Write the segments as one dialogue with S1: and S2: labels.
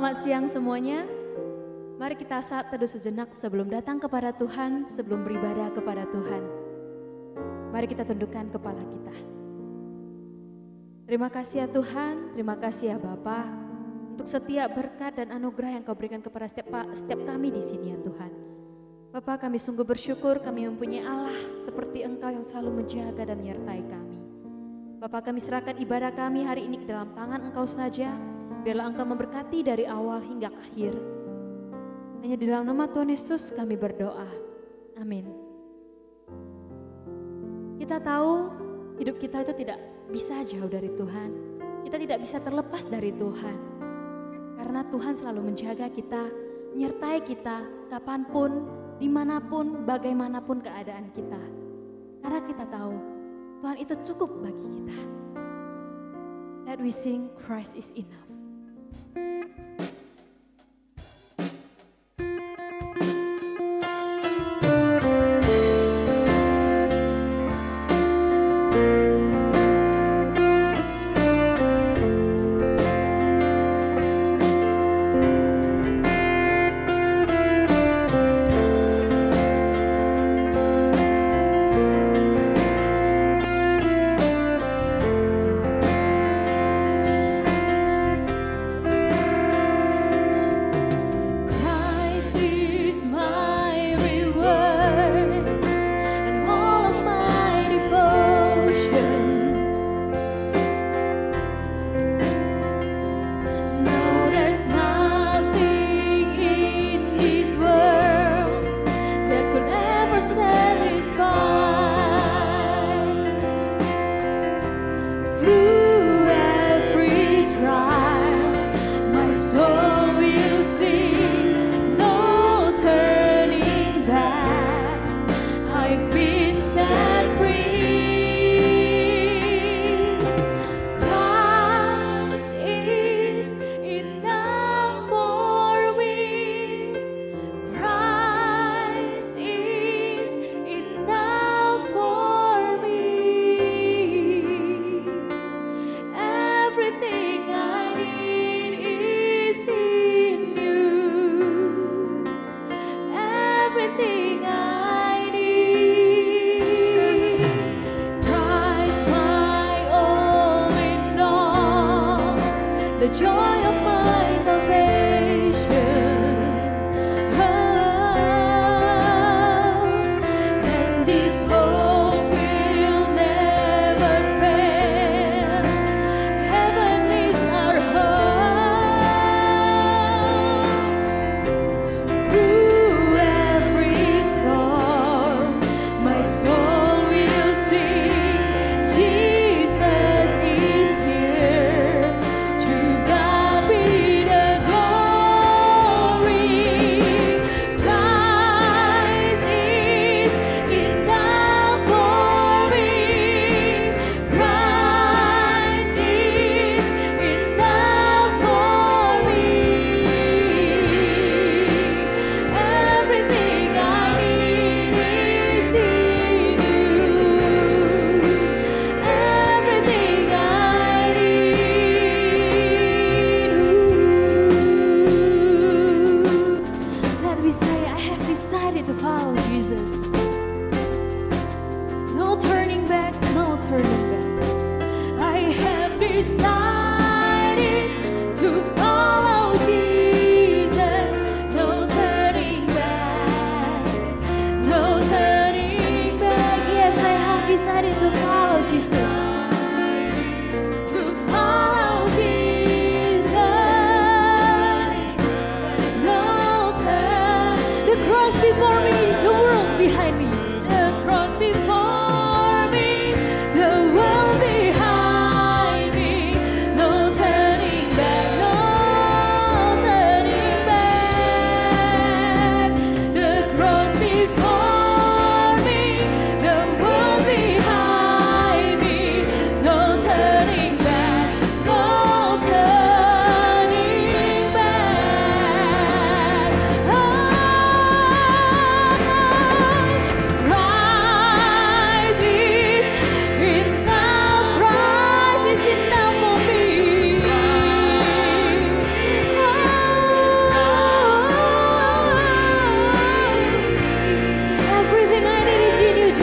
S1: Selamat siang semuanya. Mari kita saat teduh sejenak sebelum datang kepada Tuhan, sebelum beribadah kepada Tuhan. Mari kita tundukkan kepala kita. Terima kasih ya Tuhan, terima kasih ya Bapa untuk setiap berkat dan anugerah yang Kau berikan kepada setiap kami di sini ya Tuhan. Bapa, kami sungguh bersyukur kami mempunyai Allah seperti Engkau yang selalu menjaga dan menyertai kami. Bapa, kami serahkan ibadah kami hari ini ke dalam tangan Engkau saja. Biarlah Engkau memberkati dari awal hingga akhir. Hanya di dalam nama Tuhan Yesus kami berdoa. Amin. Kita tahu hidup kita itu tidak bisa jauh dari Tuhan. Kita tidak bisa terlepas dari Tuhan. Karena Tuhan selalu menjaga kita, menyertai kita kapanpun, dimanapun, bagaimanapun keadaan kita. Karena kita tahu Tuhan itu cukup bagi kita. Let we sing Christ is enough.
S2: God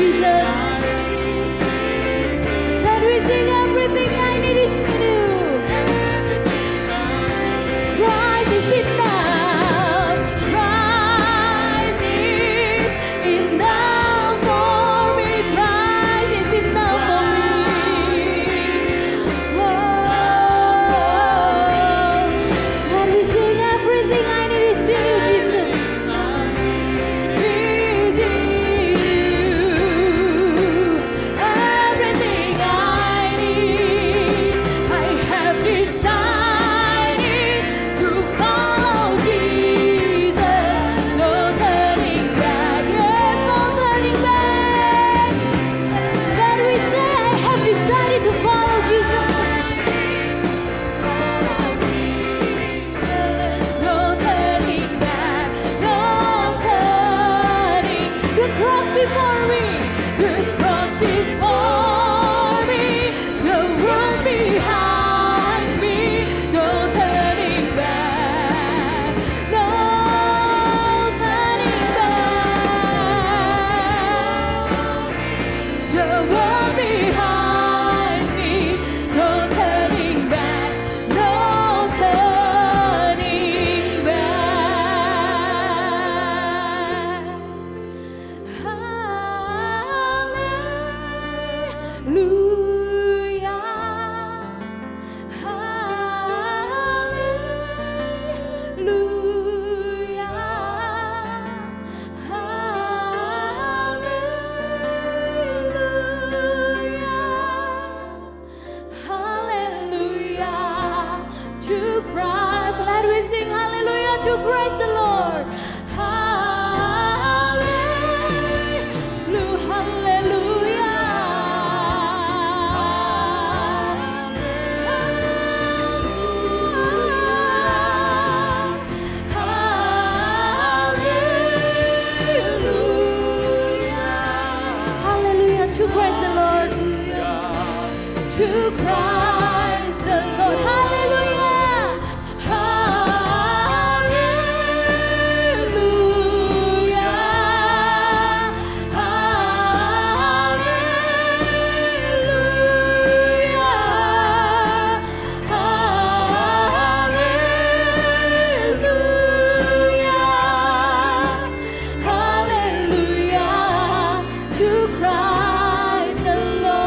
S1: Jesus. That we sing everything I need is in you. Christ is enough. Christ is enough for me. Christ is enough for me. That we sing everything I need is in you, Jesus. Is in you. Everything I need, I have decided to follow Jesus. No turning back, yes, no turning back. That we say, I have decided to follow Jesus. No turning back, no turning. The cross before me, the cross before me, the world behind me. No turning back, no turning back. The world behind me, no turning back, no turning back. Hallelujah to Christ. Let we sing hallelujah to Christ the Lord. Hallelujah to Christ the Lord. To Christ the Lord. Hallelujah. Hallelujah to Christ the Lord.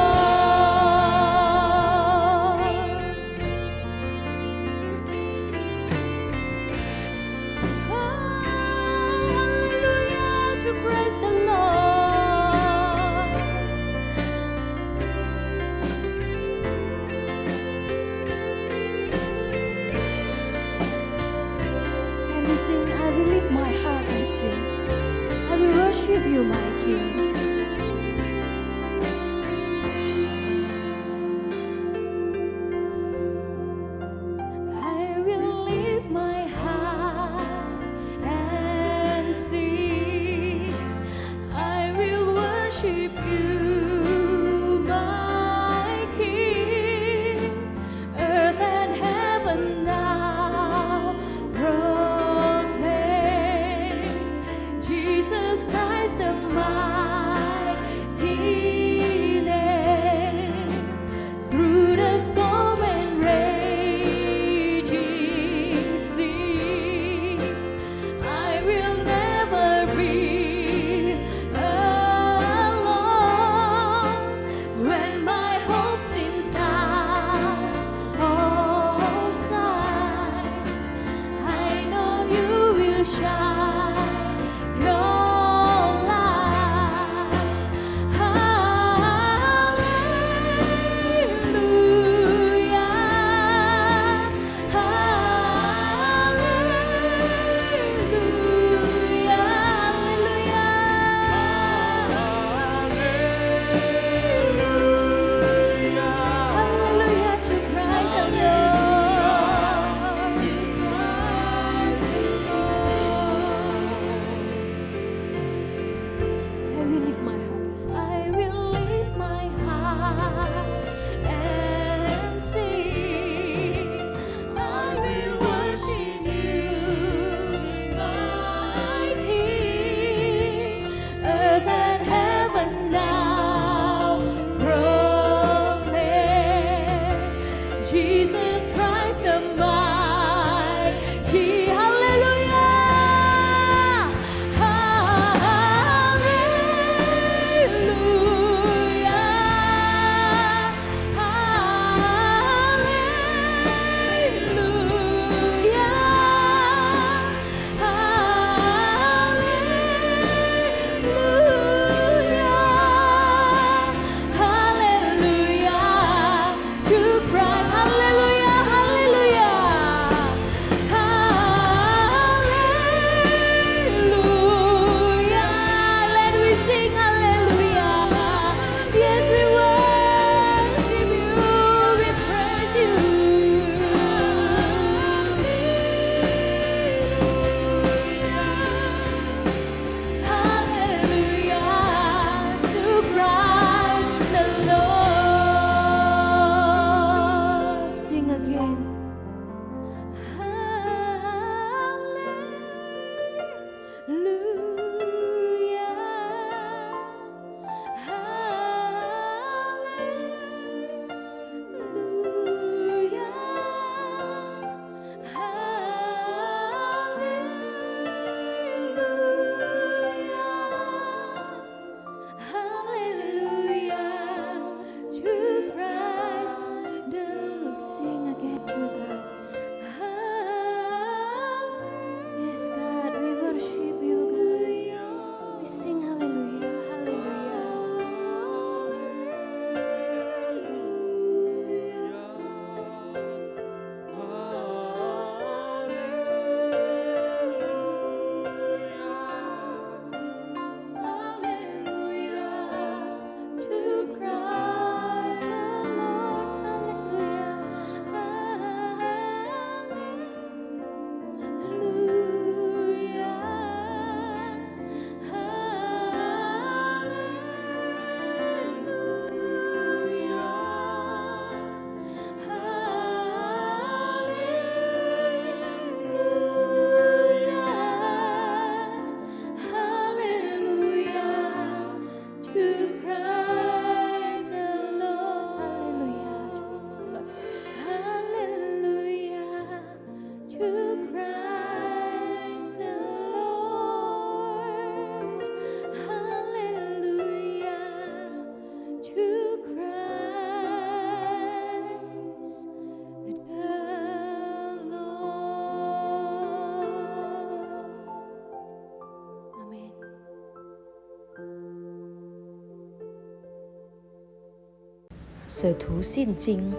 S2: 使徒信经。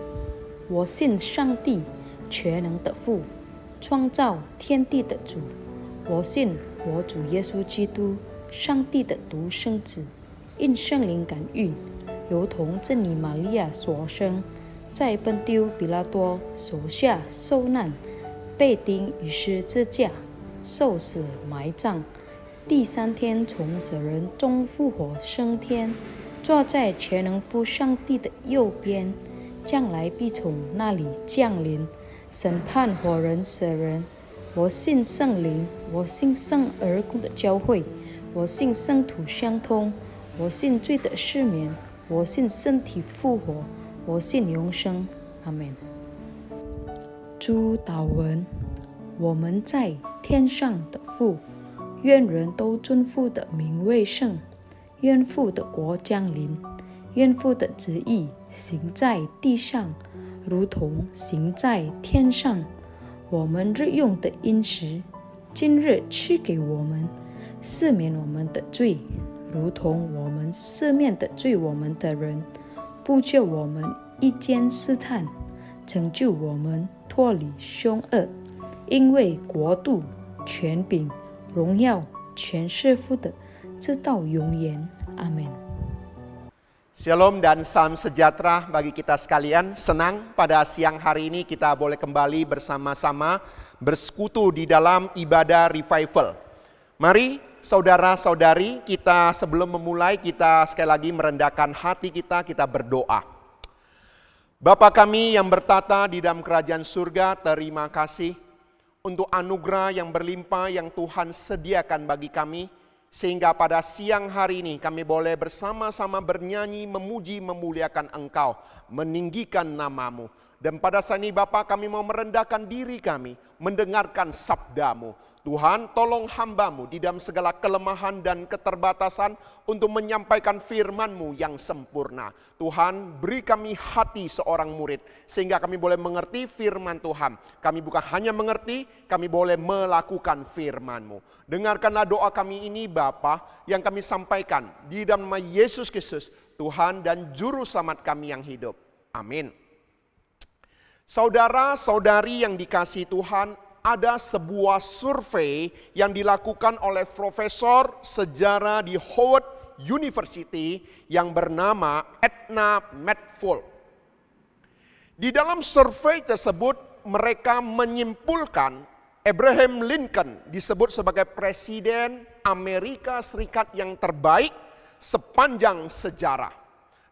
S2: 我信上帝全能的父，创造天地的主。我信我主耶稣基督，上帝的独生子，因圣灵感孕，由童真女玛利亚所生，在本丢比拉多手下受难，被钉于十字架，受死埋葬，第三天从死人中复活升天，坐在全能父上帝的右边，将来必从那里降临，审判活人死人。我信圣灵，我信圣而共的教会，我信圣徒相通，我信罪的赦免，我信身体复活，我信永生。阿们。主祷文：我们在天上的父，愿人都尊父的名为圣，愿父的国降临，愿父的旨意行在地上，如同行在天上。我们日用的饮食，今日赐给我们，赦免我们的罪，如同我们赦免的罪我们的人，不叫我们遇见试探，成就我们脱离凶恶。因为国度、权柄、荣耀全是父的，直到永远。阿们。
S3: Shalom dan salam sejahtera bagi kita sekalian. Senang pada siang hari ini kita boleh kembali bersama-sama bersekutu di dalam ibadah revival. Mari saudara-saudari, kita sebelum memulai kita sekali lagi merendahkan hati kita berdoa. Bapa kami yang bertata di dalam kerajaan surga, terima kasih untuk anugerah yang berlimpah yang Tuhan sediakan bagi kami. Sehingga pada siang hari ini kami boleh bersama-sama bernyanyi, memuji, memuliakan Engkau, meninggikan nama-Mu. Dan pada saat ini Bapa, kami mau merendahkan diri kami, mendengarkan sabda-Mu. Tuhan, tolong hamba-Mu di dalam segala kelemahan dan keterbatasan untuk menyampaikan firman-Mu yang sempurna. Tuhan, beri kami hati seorang murid, sehingga kami boleh mengerti firman Tuhan. Kami bukan hanya mengerti, kami boleh melakukan firman-Mu. Dengarkanlah doa kami ini Bapa, yang kami sampaikan di dalam nama Yesus Kristus, Tuhan dan Juru Selamat kami yang hidup. Amin. Saudara-saudari yang dikasihi Tuhan, ada sebuah survei yang dilakukan oleh profesor sejarah di Howard University yang bernama Edna Medfold. Di dalam survei tersebut mereka menyimpulkan Abraham Lincoln disebut sebagai Presiden Amerika Serikat yang terbaik sepanjang sejarah.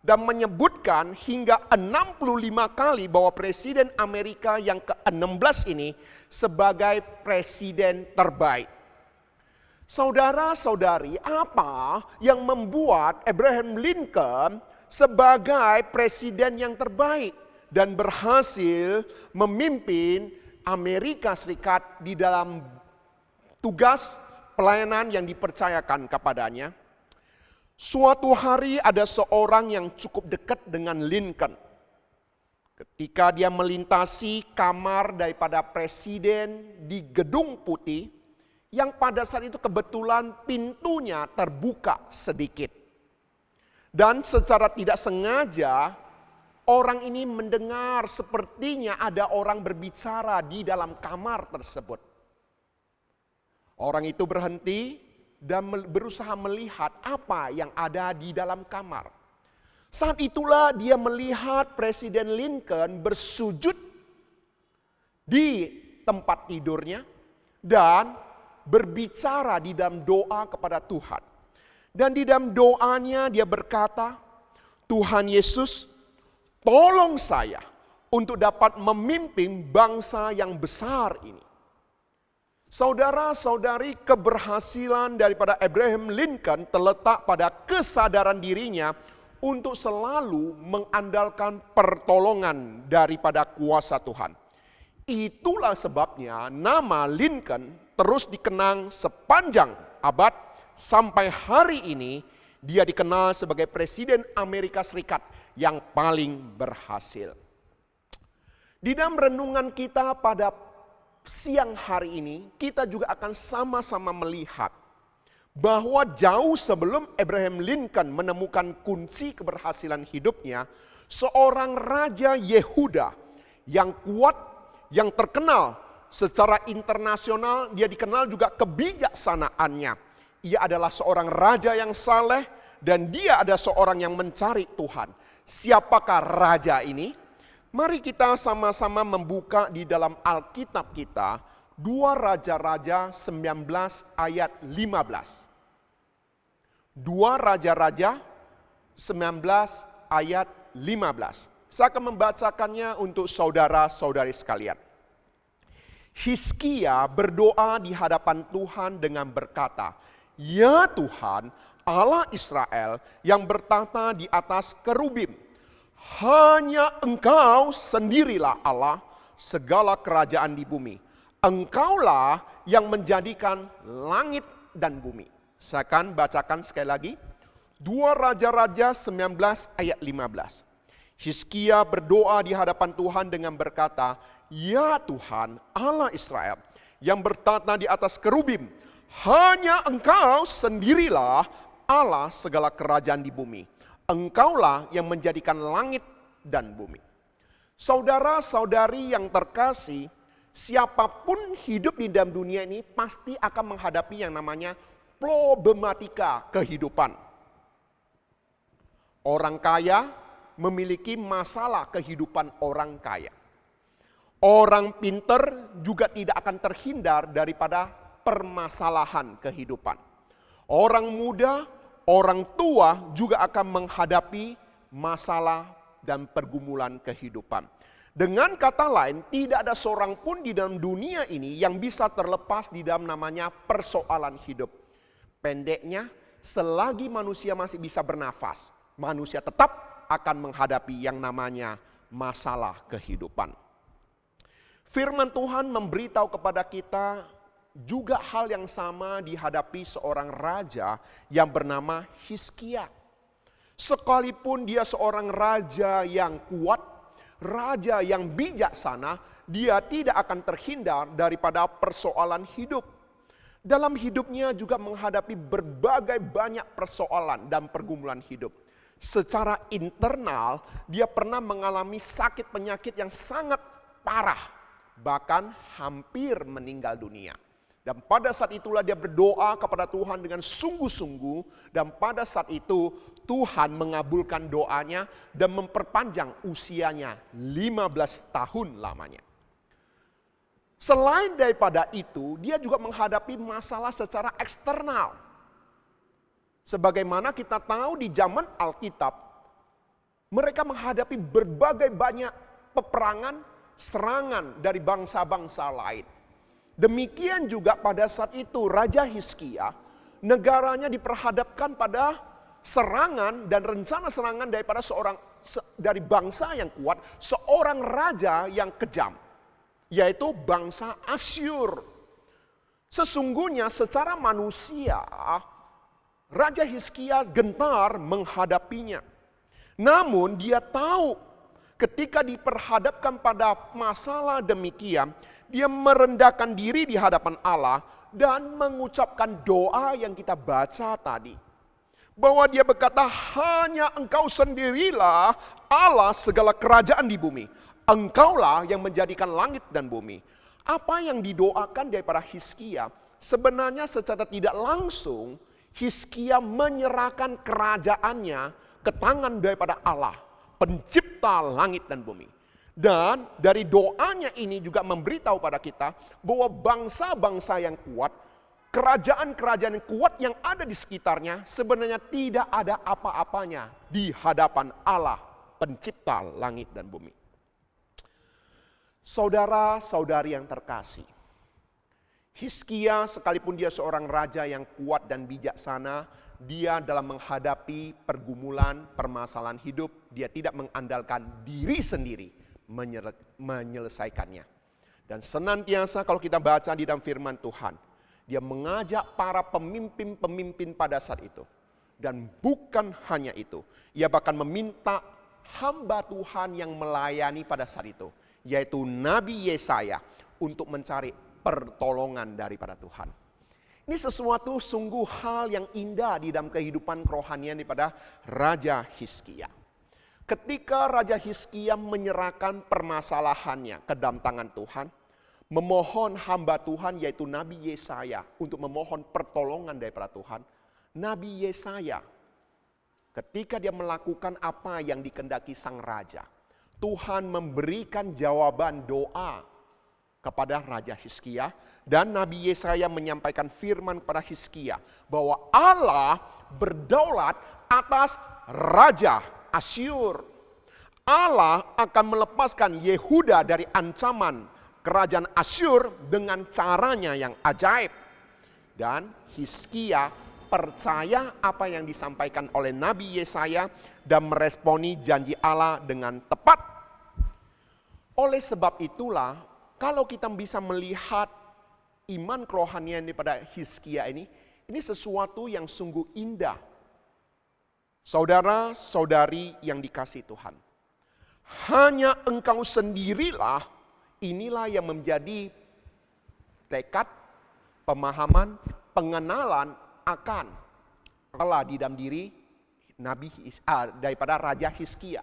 S3: Dan menyebutkan hingga 65 kali bahwa Presiden Amerika yang ke-16 ini sebagai presiden terbaik. Saudara-saudari, apa yang membuat Abraham Lincoln sebagai presiden yang terbaik dan berhasil memimpin Amerika Serikat di dalam tugas pelayanan yang dipercayakan kepadanya? Suatu hari ada seorang yang cukup dekat dengan Lincoln. Ketika dia melintasi kamar daripada presiden di Gedung Putih, yang pada saat itu kebetulan pintunya terbuka sedikit. Dan secara tidak sengaja, orang ini mendengar sepertinya ada orang berbicara di dalam kamar tersebut. Orang itu berhenti dan berusaha melihat apa yang ada di dalam kamar. Saat itulah dia melihat Presiden Lincoln bersujud di tempat tidurnya dan berbicara di dalam doa kepada Tuhan. Dan di dalam doanya dia berkata, Tuhan Yesus, tolong saya untuk dapat memimpin bangsa yang besar ini. Saudara-saudari, keberhasilan daripada Abraham Lincoln terletak pada kesadaran dirinya untuk selalu mengandalkan pertolongan daripada kuasa Tuhan. Itulah sebabnya nama Lincoln terus dikenang sepanjang abad sampai hari ini dia dikenal sebagai Presiden Amerika Serikat yang paling berhasil. Di dalam renungan kita pada siang hari ini, kita juga akan sama-sama melihat bahwa jauh sebelum Abraham Lincoln menemukan kunci keberhasilan hidupnya, seorang raja Yehuda yang kuat, yang terkenal secara internasional, dia dikenal juga kebijaksanaannya. Ia adalah seorang raja yang saleh dan dia adalah seorang yang mencari Tuhan. Siapakah raja ini? Mari kita sama-sama membuka di dalam Alkitab kita 2 Raja-Raja 19 ayat 15. 2 Raja-Raja 19 ayat 15. Saya akan membacakannya untuk saudara-saudari sekalian. Hizkia berdoa di hadapan Tuhan dengan berkata, "Ya Tuhan, Allah Israel yang bertata di atas kerubim, hanya Engkau sendirilah Allah segala kerajaan di bumi. Engkaulah yang menjadikan langit dan bumi." Saya akan bacakan sekali lagi. 2 Raja-Raja 19 ayat 15. Hizkia berdoa di hadapan Tuhan dengan berkata, "Ya Tuhan Allah Israel yang bertata di atas kerubim, hanya Engkau sendirilah Allah segala kerajaan di bumi. Engkaulah yang menjadikan langit dan bumi." Saudara-saudari yang terkasih, siapapun hidup di dalam dunia ini pasti akan menghadapi yang namanya problematika kehidupan. Orang kaya memiliki masalah kehidupan orang kaya. Orang pinter juga tidak akan terhindar daripada permasalahan kehidupan. Orang muda, orang tua juga akan menghadapi masalah dan pergumulan kehidupan. Dengan kata lain, tidak ada seorang pun di dalam dunia ini yang bisa terlepas di dalam namanya persoalan hidup. Pendeknya, selagi manusia masih bisa bernafas, manusia tetap akan menghadapi yang namanya masalah kehidupan. Firman Tuhan memberitahu kepada kita juga hal yang sama dihadapi seorang raja yang bernama Hizkia. Sekalipun dia seorang raja yang kuat, raja yang bijaksana, dia tidak akan terhindar daripada persoalan hidup. Dalam hidupnya juga menghadapi berbagai banyak persoalan dan pergumulan hidup. Secara internal, dia pernah mengalami sakit penyakit yang sangat parah, bahkan hampir meninggal dunia. Dan pada saat itulah dia berdoa kepada Tuhan dengan sungguh-sungguh, dan pada saat itu Tuhan mengabulkan doanya dan memperpanjang usianya 15 tahun lamanya. Selain daripada itu, dia juga menghadapi masalah secara eksternal. Sebagaimana kita tahu di zaman Alkitab, mereka menghadapi berbagai banyak peperangan, serangan dari bangsa-bangsa lain. Demikian juga pada saat itu Raja Hizkia, negaranya diperhadapkan pada serangan dan rencana serangan dari bangsa yang kuat, seorang raja yang kejam, yaitu bangsa Asyur. Sesungguhnya secara manusia, Raja Hizkia gentar menghadapinya. Namun dia tahu ketika diperhadapkan pada masalah demikian, dia merendahkan diri di hadapan Allah dan mengucapkan doa yang kita baca tadi. Bahwa dia berkata, "Hanya Engkau sendirilah Allah segala kerajaan di bumi. Engkaulah yang menjadikan langit dan bumi." Apa yang didoakan daripada Hizkia, sebenarnya secara tidak langsung Hizkia menyerahkan kerajaannya ke tangan daripada Allah, pencipta langit dan bumi. Dan dari doanya ini juga memberitahu pada kita bahwa bangsa-bangsa yang kuat, kerajaan-kerajaan yang kuat yang ada di sekitarnya sebenarnya tidak ada apa-apanya di hadapan Allah, pencipta langit dan bumi. Saudara-saudari yang terkasih, Hizkia sekalipun dia seorang raja yang kuat dan bijaksana, dia dalam menghadapi pergumulan, permasalahan hidup, dia tidak mengandalkan diri sendiri menyelesaikannya. Dan senantiasa kalau kita baca di dalam firman Tuhan, dia mengajak para pemimpin-pemimpin pada saat itu. Dan bukan hanya itu, ia bahkan meminta hamba Tuhan yang melayani pada saat itu, yaitu Nabi Yesaya, untuk mencari pertolongan daripada Tuhan. Ini sesuatu sungguh hal yang indah di dalam kehidupan kerohanian daripada Raja Hizkia. Ketika Raja Hizkia menyerahkan permasalahannya ke dalam tangan Tuhan, memohon hamba Tuhan yaitu Nabi Yesaya untuk memohon pertolongan daripada Tuhan. Nabi Yesaya ketika dia melakukan apa yang dikehendaki sang raja, Tuhan memberikan jawaban doa kepada Raja Hizkia, dan Nabi Yesaya menyampaikan firman kepada Hizkia bahwa Allah berdaulat atas Raja Asyur. Allah akan melepaskan Yehuda dari ancaman kerajaan Asyur dengan caranya yang ajaib. Dan Hizkia percaya apa yang disampaikan oleh Nabi Yesaya dan meresponi janji Allah dengan tepat. Oleh sebab itulah, kalau kita bisa melihat iman kerohanian daripada Hizkia ini sesuatu yang sungguh indah. Saudara-saudari yang dikasihi Tuhan, hanya Engkau sendirilah, inilah yang menjadi tekad, pemahaman, pengenalan akan Allah di dalam diri daripada Raja Hizkia.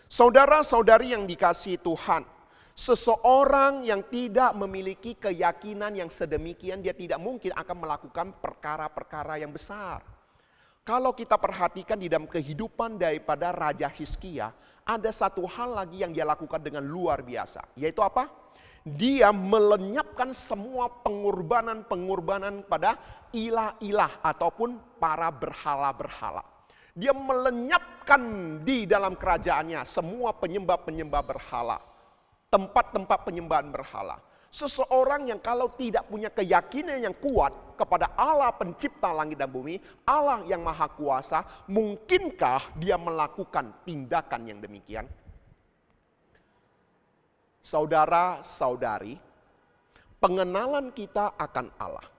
S3: Saudara-saudari yang dikasihi Tuhan, seseorang yang tidak memiliki keyakinan yang sedemikian, dia tidak mungkin akan melakukan perkara-perkara yang besar. Kalau kita perhatikan di dalam kehidupan daripada Raja Hizkia, ada satu hal lagi yang dia lakukan dengan luar biasa. Yaitu apa? Dia melenyapkan semua pengorbanan-pengorbanan pada ilah-ilah ataupun para berhala-berhala. Dia melenyapkan di dalam kerajaannya semua penyembah-penyembah berhala. Tempat-tempat penyembahan berhala. Seseorang yang kalau tidak punya keyakinan yang kuat kepada Allah pencipta langit dan bumi, Allah yang maha kuasa, mungkinkah dia melakukan tindakan yang demikian? Saudara-saudari, pengenalan kita akan Allah,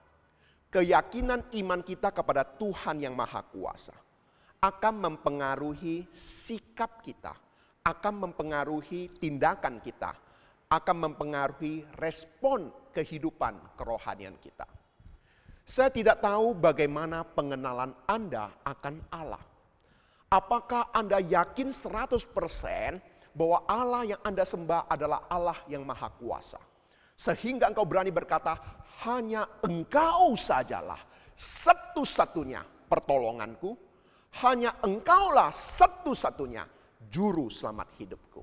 S3: keyakinan iman kita kepada Tuhan yang maha kuasa akan mempengaruhi sikap kita, akan mempengaruhi tindakan kita, akan mempengaruhi respon kehidupan kerohanian kita. Saya tidak tahu bagaimana pengenalan Anda akan Allah. Apakah Anda yakin 100% bahwa Allah yang Anda sembah adalah Allah yang maha kuasa? Sehingga engkau berani berkata, hanya Engkau sajalah satu-satunya pertolonganku, hanya Engkaulah satu-satunya juru selamat hidupku.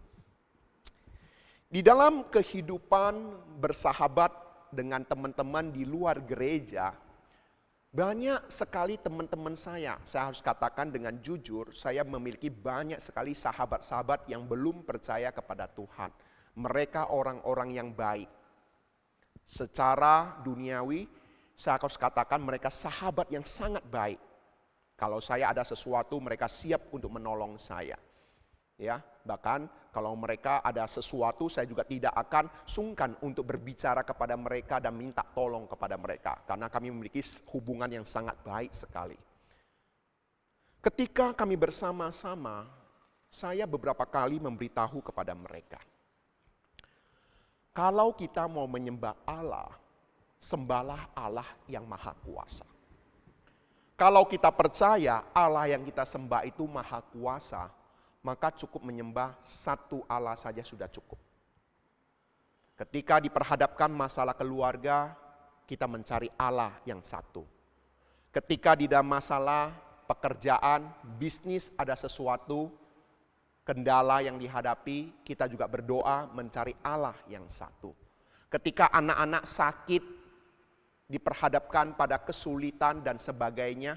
S3: Di dalam kehidupan bersahabat dengan teman-teman di luar gereja, banyak sekali teman-teman saya harus katakan dengan jujur, saya memiliki banyak sekali sahabat-sahabat yang belum percaya kepada Tuhan. Mereka orang-orang yang baik. Secara duniawi, saya harus katakan mereka sahabat yang sangat baik. Kalau saya ada sesuatu, mereka siap untuk menolong saya. Ya, bahkan kalau mereka ada sesuatu, saya juga tidak akan sungkan untuk berbicara kepada mereka dan minta tolong kepada mereka. Karena kami memiliki hubungan yang sangat baik sekali. Ketika kami bersama-sama, saya beberapa kali memberitahu kepada mereka. Kalau kita mau menyembah Allah, sembahlah Allah yang maha kuasa. Kalau kita percaya Allah yang kita sembah itu maha kuasa, maka cukup menyembah satu Allah saja sudah cukup. Ketika diperhadapkan masalah keluarga, kita mencari Allah yang satu. Ketika di dalam masalah pekerjaan, bisnis ada sesuatu, kendala yang dihadapi, kita juga berdoa mencari Allah yang satu. Ketika anak-anak sakit, diperhadapkan pada kesulitan dan sebagainya,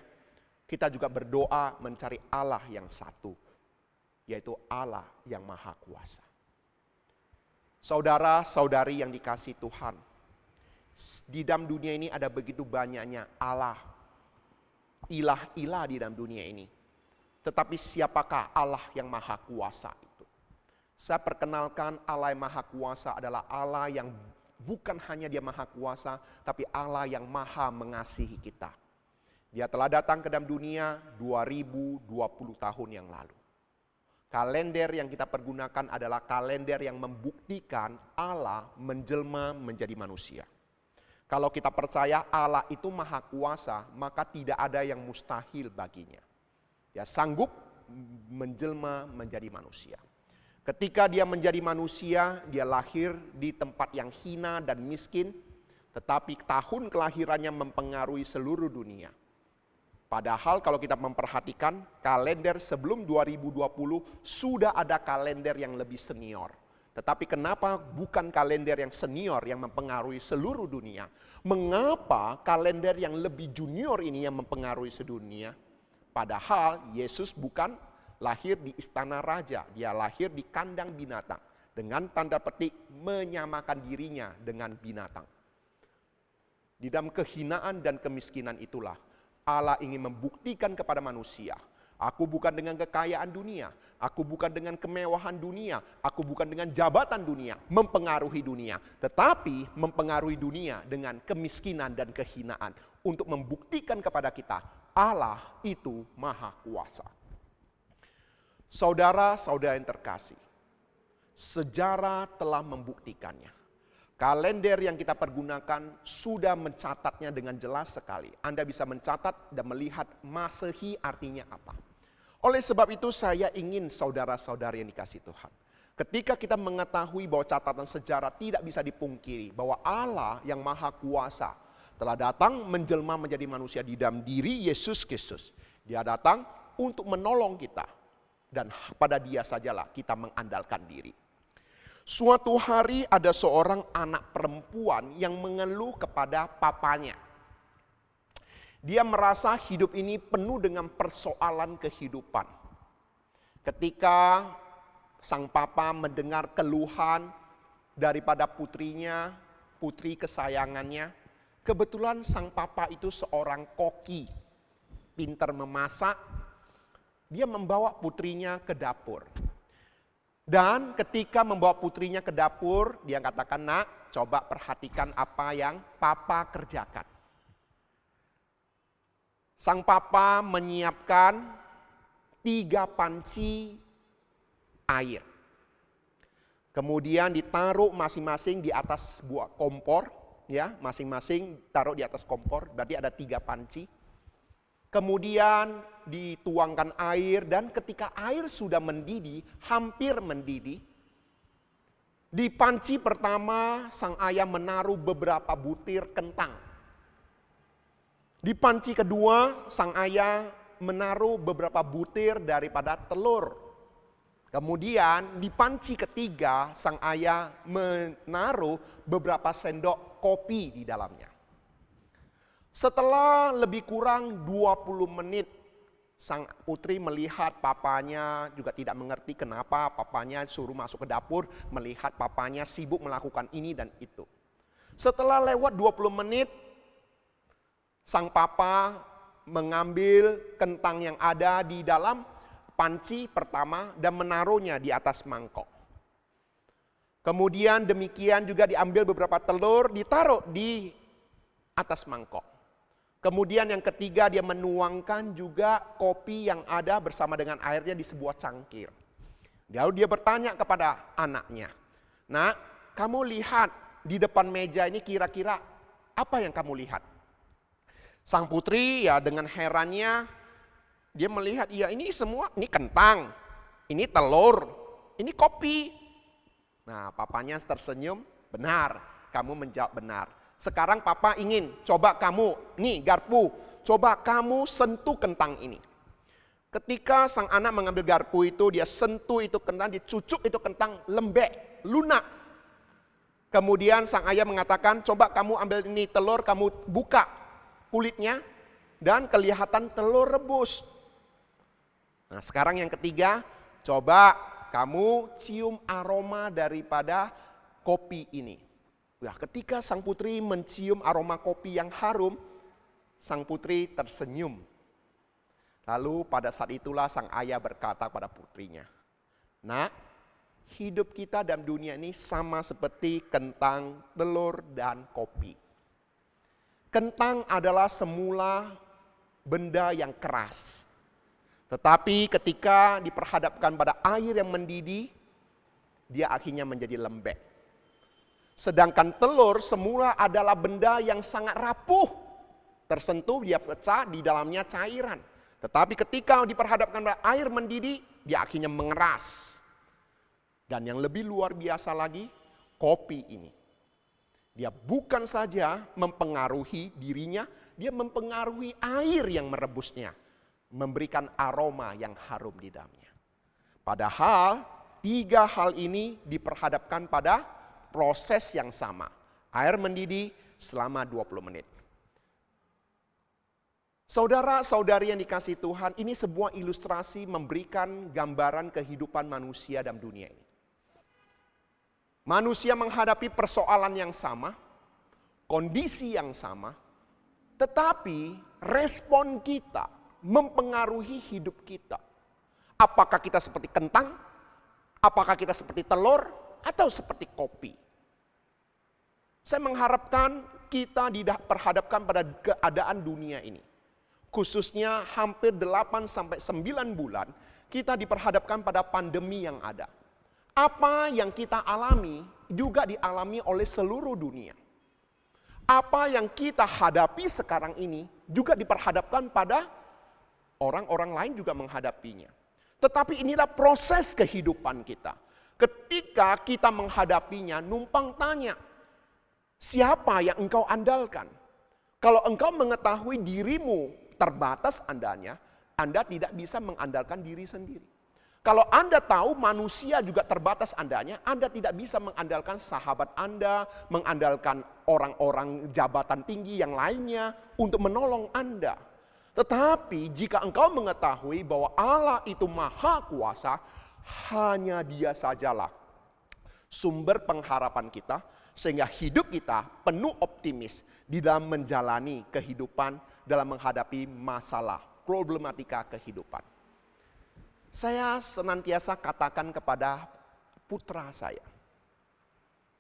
S3: kita juga berdoa mencari Allah yang satu. Yaitu Allah yang maha kuasa. Saudara-saudari yang dikasihi Tuhan, di dalam dunia ini ada begitu banyaknya Allah, ilah-ilah di dalam dunia ini. Tetapi siapakah Allah yang maha kuasa itu? Saya perkenalkan Allah yang maha kuasa adalah Allah yang bukan hanya dia maha kuasa, tapi Allah yang maha mengasihi kita. Dia telah datang ke dalam dunia 2020 tahun yang lalu. Kalender yang kita pergunakan adalah kalender yang membuktikan Allah menjelma menjadi manusia. Kalau kita percaya Allah itu maha kuasa, maka tidak ada yang mustahil baginya. Dia sanggup menjelma menjadi manusia. Ketika dia menjadi manusia, dia lahir di tempat yang hina dan miskin, tetapi tahun kelahirannya mempengaruhi seluruh dunia. Padahal kalau kita memperhatikan kalender sebelum 2020 sudah ada kalender yang lebih senior. Tetapi kenapa bukan kalender yang senior yang mempengaruhi seluruh dunia? Mengapa kalender yang lebih junior ini yang mempengaruhi sedunia? Padahal Yesus bukan lahir di istana raja, dia lahir di kandang binatang. Dengan tanda petik menyamakan dirinya dengan binatang. Di dalam kehinaan dan kemiskinan itulah Allah ingin membuktikan kepada manusia, aku bukan dengan kekayaan dunia, aku bukan dengan kemewahan dunia, aku bukan dengan jabatan dunia, mempengaruhi dunia. Tetapi mempengaruhi dunia dengan kemiskinan dan kehinaan. Untuk membuktikan kepada kita, Allah itu maha kuasa. Saudara-saudara yang terkasih, sejarah telah membuktikannya. Kalender yang kita pergunakan sudah mencatatnya dengan jelas sekali. Anda bisa mencatat dan melihat Masehi artinya apa. Oleh sebab itu saya ingin saudara-saudari yang dikasihi Tuhan, ketika kita mengetahui bahwa catatan sejarah tidak bisa dipungkiri, bahwa Allah yang maha kuasa telah datang menjelma menjadi manusia di dalam diri Yesus Kristus. Dia datang untuk menolong kita, dan pada Dia sajalah kita mengandalkan diri. Suatu hari ada seorang anak perempuan yang mengeluh kepada papanya. Dia merasa hidup ini penuh dengan persoalan kehidupan. Ketika sang papa mendengar keluhan daripada putrinya, putri kesayangannya, kebetulan sang papa itu seorang koki, pintar memasak. Dia membawa putrinya ke dapur. Dan ketika membawa putrinya ke dapur, dia katakan, "Nak, coba perhatikan apa yang papa kerjakan." Sang papa menyiapkan 3 panci air. Kemudian ditaruh masing-masing di atas sebuah kompor, ya, masing-masing taruh di atas kompor, berarti ada 3 panci. Kemudian dituangkan air, dan ketika air sudah mendidih, hampir mendidih, di panci pertama sang ayah menaruh beberapa butir kentang. Di panci kedua sang ayah menaruh beberapa butir daripada telur. Kemudian di panci ketiga sang ayah menaruh beberapa sendok kopi di dalamnya. Setelah lebih kurang 20 menit, sang putri melihat papanya juga tidak mengerti kenapa papanya suruh masuk ke dapur, melihat papanya sibuk melakukan ini dan itu. Setelah lewat 20 menit, sang papa mengambil kentang yang ada di dalam panci pertama dan menaruhnya di atas mangkok. Kemudian demikian juga diambil beberapa telur, ditaruh di atas mangkok. Kemudian yang ketiga dia menuangkan juga kopi yang ada bersama dengan airnya di sebuah cangkir. Lalu dia bertanya kepada anaknya, "Nak, kamu lihat di depan meja ini kira-kira apa yang kamu lihat?" Sang putri ya dengan herannya dia melihat, "Iya, ini semua, ini kentang, ini telur, ini kopi." Nah, papanya tersenyum, "Benar, kamu menjawab benar. Sekarang papa ingin, coba kamu, nih garpu, coba kamu sentuh kentang ini." Ketika sang anak mengambil garpu itu, dia sentuh itu kentang, dicucuk itu kentang lembek, lunak. Kemudian sang ayah mengatakan, "Coba kamu ambil ini telur, kamu buka kulitnya, dan kelihatan telur rebus." Nah, sekarang yang ketiga, coba kamu cium aroma daripada kopi ini. Nah, ketika sang putri mencium aroma kopi yang harum, sang putri tersenyum. Lalu pada saat itulah sang ayah berkata pada putrinya, "Nak, hidup kita dalam dunia ini sama seperti kentang, telur, dan kopi. Kentang adalah semula benda yang keras. Tetapi ketika diperhadapkan pada air yang mendidih, dia akhirnya menjadi lembek. Sedangkan telur semula adalah benda yang sangat rapuh. Tersentuh dia pecah, di dalamnya cairan. Tetapi ketika diperhadapkan pada air mendidih, dia akhirnya mengeras. Dan yang lebih luar biasa lagi, kopi ini. Dia bukan saja mempengaruhi dirinya, dia mempengaruhi air yang merebusnya. Memberikan aroma yang harum di dalamnya. Padahal 3 hal ini diperhadapkan pada proses yang sama. Air mendidih selama 20 menit. Saudara-saudari yang dikasihi Tuhan, ini sebuah ilustrasi memberikan gambaran kehidupan manusia dalam dunia ini. Manusia menghadapi persoalan yang sama, kondisi yang sama, tetapi respon kita mempengaruhi hidup kita. Apakah kita seperti kentang? Apakah kita seperti telur? Atau seperti kopi? Saya mengharapkan kita diperhadapkan pada keadaan dunia ini. Khususnya hampir 8-9 bulan kita diperhadapkan pada pandemi yang ada. Apa yang kita alami juga dialami oleh seluruh dunia. Apa yang kita hadapi sekarang ini juga diperhadapkan pada orang-orang lain juga menghadapinya. Tetapi inilah proses kehidupan kita. Ketika kita menghadapinya, numpang tanya, siapa yang engkau andalkan? Kalau engkau mengetahui dirimu terbatas Anda tidak bisa mengandalkan diri sendiri. Kalau Anda tahu manusia juga terbatas Anda tidak bisa mengandalkan sahabat Anda, mengandalkan orang-orang jabatan tinggi yang lainnya untuk menolong Anda. Tetapi jika engkau mengetahui bahwa Allah itu maha kuasa, hanya Dia sajalah sumber pengharapan kita, sehingga hidup kita penuh optimis di dalam menjalani kehidupan, dalam menghadapi masalah, problematika kehidupan. Saya senantiasa katakan kepada putra saya,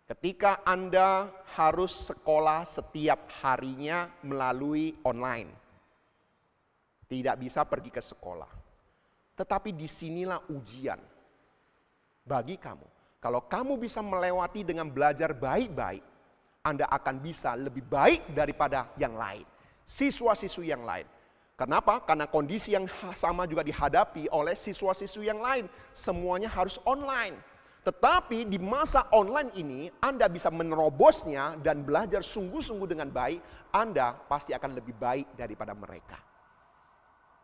S3: ketika Anda harus sekolah setiap harinya melalui online, tidak bisa pergi ke sekolah. Tetapi disinilah ujian bagi kamu. Kalau kamu bisa melewati dengan belajar baik-baik, Anda akan bisa lebih baik daripada yang lain. Siswa-siswi yang lain. Kenapa? Karena kondisi yang sama juga dihadapi oleh siswa-siswi yang lain. Semuanya harus online. Tetapi di masa online ini, Anda bisa menerobosnya dan belajar sungguh-sungguh dengan baik, Anda pasti akan lebih baik daripada mereka.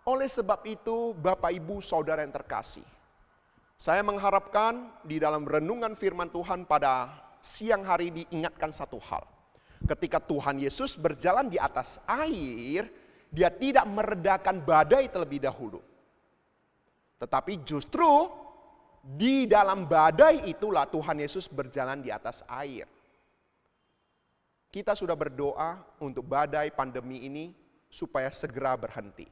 S3: Oleh sebab itu, Bapak, Ibu, Saudara yang terkasih, saya mengharapkan di dalam renungan firman Tuhan pada siang hari diingatkan satu hal. Ketika Tuhan Yesus berjalan di atas air, Dia tidak meredakan badai terlebih dahulu. Tetapi justru di dalam badai itulah Tuhan Yesus berjalan di atas air. Kita sudah berdoa untuk badai pandemi ini supaya segera berhenti.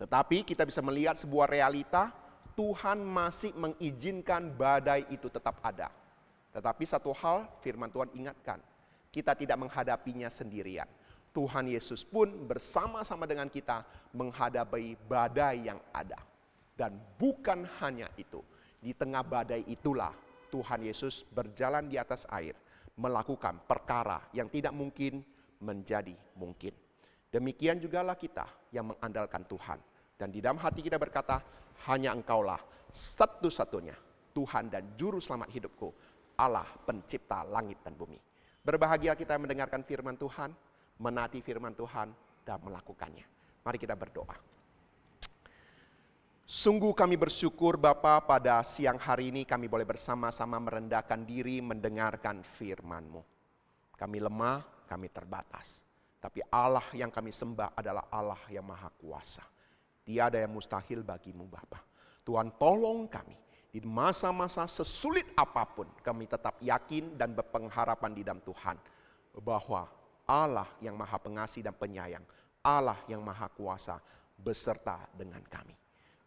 S3: Tetapi kita bisa melihat sebuah realita, Tuhan masih mengizinkan badai itu tetap ada. Tetapi satu hal firman Tuhan ingatkan, kita tidak menghadapinya sendirian. Tuhan Yesus pun bersama-sama dengan kita menghadapi badai yang ada. Dan bukan hanya itu, di tengah badai itulah Tuhan Yesus berjalan di atas air, melakukan perkara yang tidak mungkin menjadi mungkin. Demikian jugalah kita yang mengandalkan Tuhan. Dan di dalam hati kita berkata, hanya Engkaulah satu-satunya Tuhan dan Juru Selamat hidupku, Allah pencipta langit dan bumi. Berbahagia kita yang mendengarkan firman Tuhan, menaati firman Tuhan, dan melakukannya. Mari kita berdoa. Sungguh kami bersyukur Bapa, pada siang hari ini kami boleh bersama-sama merendahkan diri mendengarkan firman-Mu. Kami lemah, kami terbatas. Tapi Allah yang kami sembah adalah Allah yang maha kuasa. Tiada yang mustahil bagimu Bapa. Tuhan tolong kami. Di masa-masa sesulit apapun kami tetap yakin dan berpengharapan di dalam Tuhan. Bahwa Allah yang maha pengasih dan penyayang. Allah yang maha kuasa beserta dengan kami.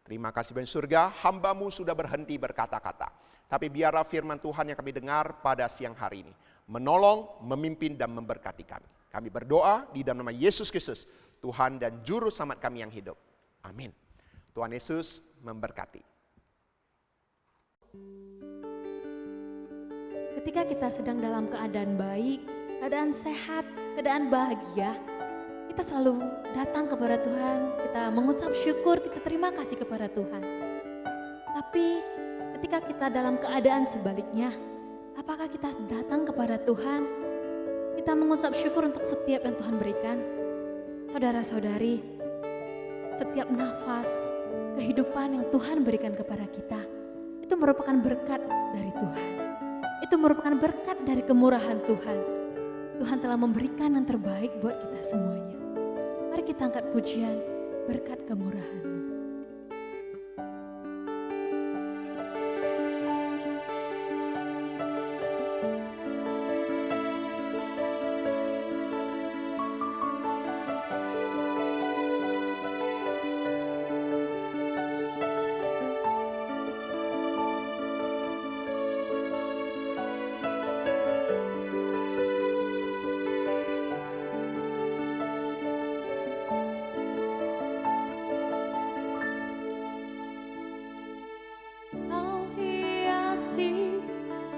S3: Terima kasih Bapa surga, hamba-Mu sudah berhenti berkata-kata. Tapi biarlah firman Tuhan yang kami dengar pada siang hari ini menolong, memimpin dan memberkati kami. Kami berdoa di dalam nama Yesus Kristus, Tuhan dan Juru Selamat kami yang hidup. Amin. Tuhan Yesus memberkati.
S1: ketika kita sedang dalam keadaan baik, keadaan sehat, keadaan bahagia, kita selalu datang kepada Tuhan, kita mengucap syukur, kita terima kasih kepada Tuhan. Tapi ketika kita dalam keadaan sebaliknya, apakah kita datang kepada Tuhan, kita mengucap syukur untuk setiap yang Tuhan berikan? Saudara-saudari, setiap nafas, kehidupan yang Tuhan berikan kepada kita, itu merupakan berkat dari Tuhan. Itu merupakan berkat dari kemurahan Tuhan. Tuhan telah memberikan yang terbaik buat kita semuanya. Mari kita angkat pujian, berkat kemurahan-Mu.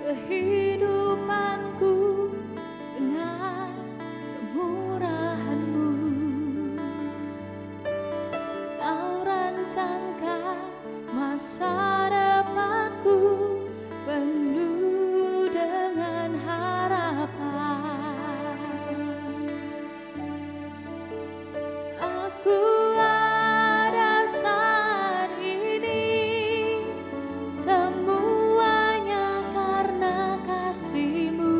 S1: Kehidupanku dengan kemurahan-Mu, Kau rancangkan masa depanku penuh dengan harapan. Aku ada saat ini semuanya karena kasih-Mu.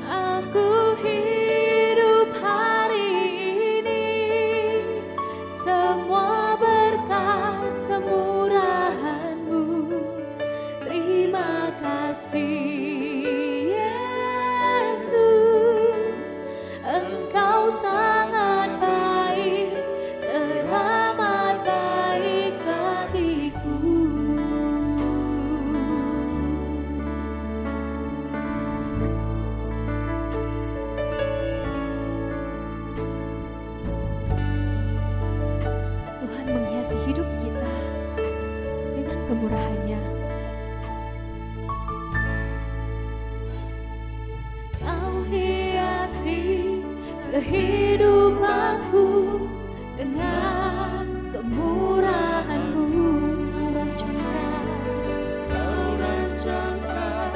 S1: Aku hidup hari ini semua berkat kemurahan-Mu. Terima kasih Yesus, Engkau sangat baik, teramat baik bagiku. Tuhan menghiasi hidup kita dengan kemurahan-Nya. Kau hiasi kehidupanku dengan kemurahan-Mu. Kau rancangkan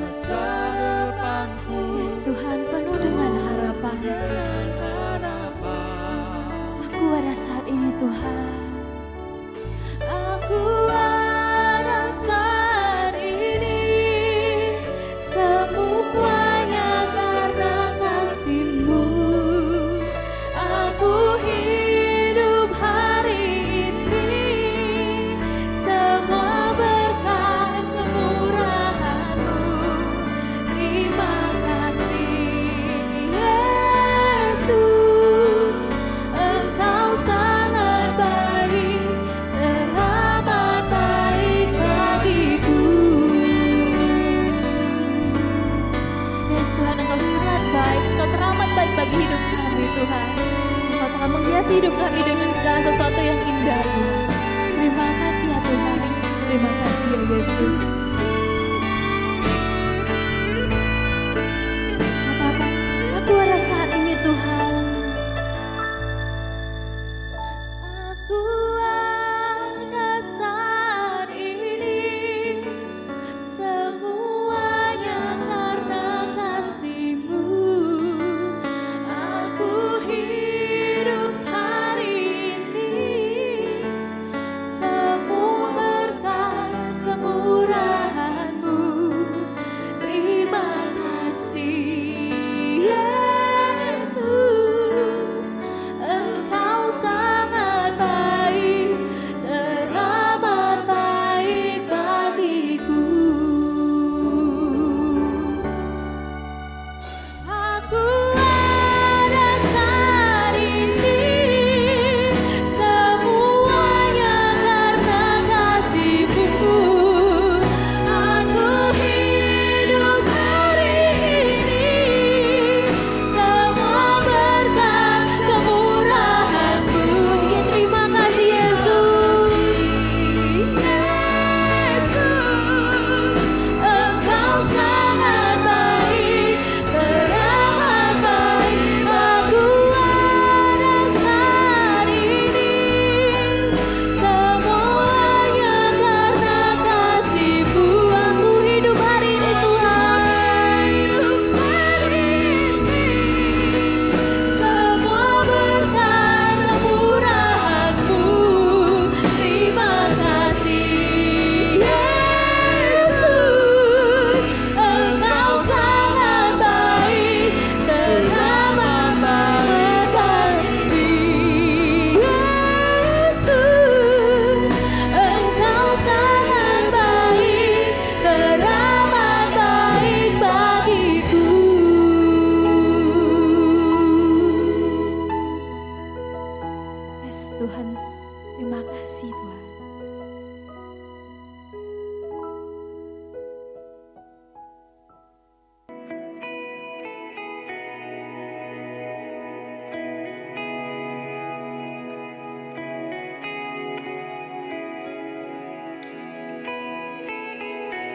S1: masa depanku. Yes Tuhan, penuh dengan harapan. Aku ada saat ini Tuhan. Aku ada saat ini semuanya karena kasih-Mu. Aku hidup hari ini semua berkat kemurahan-Mu. Terima kasih Yesus, Engkau sangat baik, teramat baik bagiku. Yes Tuhan, Engkau sangat baik, Engkau teramat baik bagi hidup kami Tuhan. Engkau telah menghiasi hidup kami dengan segala sesuatu yang indah Tuhan. Terima kasih ya Tuhan, terima kasih ya Yesus.